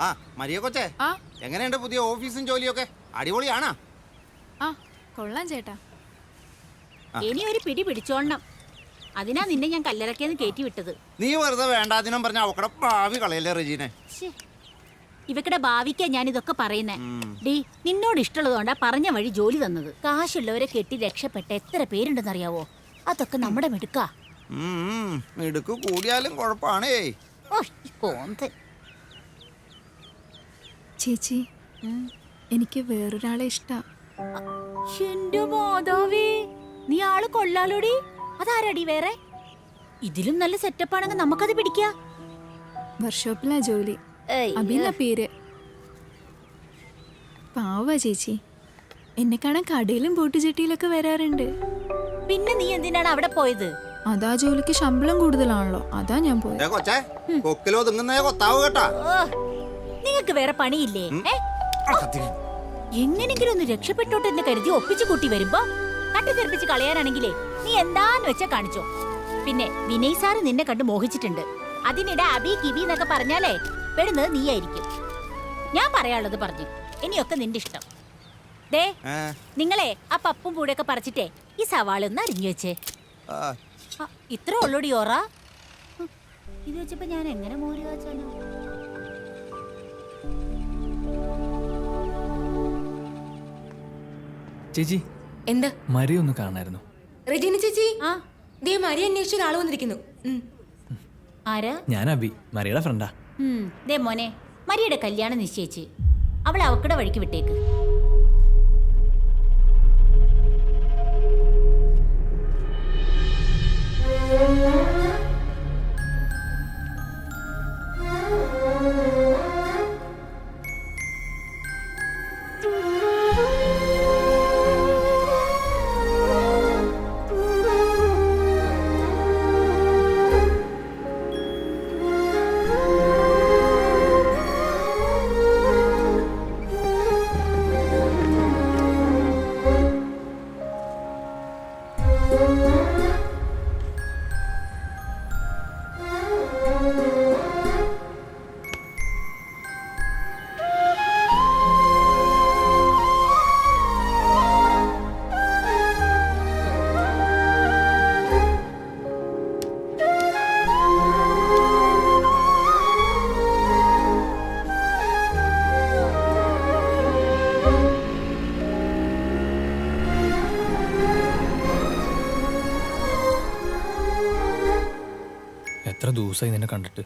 ആ മരിയ കൊച്ചേ, എങ്ങനെയുണ്ട് പുതിയ ഓഫീസും ജോലിയൊക്കെ? അടിപൊളിയാണോ? ആ കൊള്ളാം ചേട്ടാ. ഇനി ഒരു പിടി പിടിച്ചോളണം. അതിനാ നിന്നെ ഞാൻ കല്ലറക്കേന്ന് കയറ്റി വിട്ടത്. നീ വെറുതെ വേണ്ടാതിനും പറഞ്ഞ അവക്കടെ ഭാവി കളയല്ലേ റെജീനെ. ഇവക്കടെ ഭാവിക്കാ ഞാൻ ഇതൊക്കെ പറയുന്നേ. ഡീ, നിന്നോട് ഇഷ്ടമുള്ളതുകൊണ്ടാ പറഞ്ഞ വഴി ജോലി തന്നത്. കാശുള്ളവരെ കെട്ടി രക്ഷപ്പെട്ട എത്ര പേരുണ്ടെന്നറിയാവോ? അതൊക്കെ നമ്മുടെ മിടുക്കാ. മിടുക്ക് കൂടിയാലും കുഴപ്പാണേ. ചേച്ചി, എനിക്ക് വേറൊരാളെ ഇഷ്ടാ. എന്റെ മാതാവേ, നീ ആള് കൊള്ളാലോടി. അതാരടി വേറെ? ഇതിലും നല്ല സെറ്റപ്പ് ആണെങ്കിൽ നമുക്കത് പിടിക്കാം. വർക്ക്ഷോപ്പിലാ ജോലി. അഭിന്ന പേര്. പാവ ചേച്ചി, എന്നെ കാണാൻ കടയിലും ബോട്ടുചെട്ടിയിലൊക്കെ വരാറുണ്ട്. പിന്നെ നീ എന്തിനാണ് അവിടെ പോയത്? അതാ ജോലിക്ക് ശമ്പളം കൂടുതലാണല്ലോ, അതാ ഞാൻ പോയത്. നിങ്ങക്ക് വേറെ പണിയില്ലേ? എങ്ങനെങ്കിലും ഒന്ന് രക്ഷപ്പെട്ടോട്ടെ എന്ന് കരുതി ഒപ്പിച്ചു കൂട്ടി വരുമ്പോ തട്ടിത്തെറിപ്പിച്ച് കളയാനാണെങ്കിലേ നീ എന്താന്ന് വെച്ചാ കാണിച്ചോ. പിന്നെ വിനയ് സാറ് നിന്നെ കണ്ട് മോഹിച്ചിട്ടുണ്ട്. അതിനിടെ അബി കിബി എന്നൊക്കെ പറഞ്ഞാലേ പെടുന്നത് നീയായിരിക്കും. ഞാൻ പറയാനുള്ളത് പറഞ്ഞു. ഇനിയൊക്കെ നിന്റെ ഇഷ്ടം. ദേ, നിങ്ങളെ ആ പപ്പും പൂടൊക്കെ പറിച്ചിട്ടേ ഈ സവാള ഒന്ന് അരിഞ്ഞു വെച്ചേ. ഇത്ര ഉള്ളൂടി ഓറ. ഇത് വെച്ചപ്പോ ഞാൻ എങ്ങനെ മോര് കാച്ചാനോ? ചേച്ചി, എന്താ? മരിയ ഒന്ന് കാണായിരുന്നു. റെജീന ചേച്ചി, ദേ മരിയ അന്വേഷിച്ച ഒരാൾ വന്നിരിക്കുന്നു. ആരാ? ഞാൻ അബി, മരിയുടെ ഫ്രണ്ടാ. ദേ മോനെ, മരിയുടെ കല്യാണം നിശ്ചയിച്ച് അവളെ അവക്കടെ വഴിക്ക് വിട്ടേക്ക്. എത്ര ദിവസമായി നിന്നെ കണ്ടിട്ട്.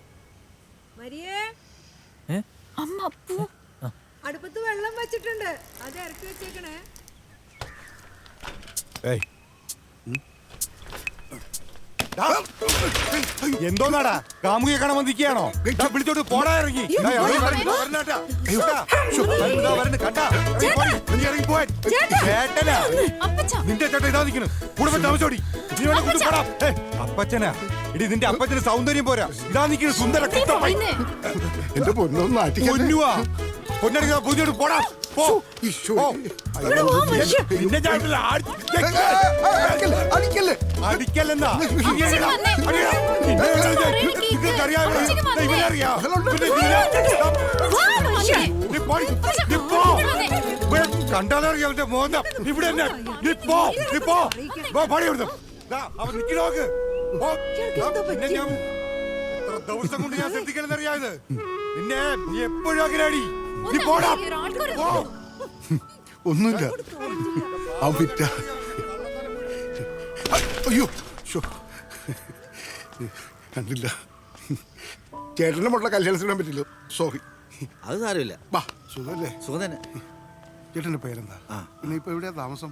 അടുപ്പത്ത് വെള്ളം വെച്ചിട്ടുണ്ട്, അത് ഇറക്കി വെച്ചേക്കണേ. എന്തോന്നാടാ കാമുകിയെ കാണാൻ വന്നിരിക്കുകയാണോ? വിളിച്ചോട്ട് പോടാ, ഇറങ്ങി. നിന്റെ ചേട്ടൻ ഇതാ നിൽക്കുന്നു. കൂടെ താമസോടി. അപ്പച്ചനാ ഇടി, നിന്റെ അപ്പച്ചന് സൗന്ദര്യം പോരാ. ഇതാ നിൽക്കുന്നു സുന്ദര എന്റെ പൊന്നുവാ. പൊന്നടിക്കാ പുതിയോട്ട് പോടാ. അടിക്കല്ലെന്നാ കണ്ടാലറിയാം അവന്റെ മോന്ത. ഇവിടെ തന്നെ അവൻ നിൽക്കണോക്ക്. പിന്നെ ഞാൻ എത്ര ദിവസം കൊണ്ട് ഞാൻ ശ്രദ്ധിക്കലെന്നറിയാത്. നിന്നെ നീ എപ്പോഴും അങ്ങനെയാടി. നീ പോടാ. ഒന്നുമില്ല, അയ്യോ കണ്ടില്ല. ചേട്ടന്റെ മുള്ള കല്യാണം ചെയ്യാൻ പറ്റില്ല, സോറി. അത് സാരമില്ല. സുഖല്ലേ? സുഖം തന്നെ. ചേട്ടന്റെ പേരെന്താ? പിന്നെ ഇപ്പൊ എവിടെയാ താമസം?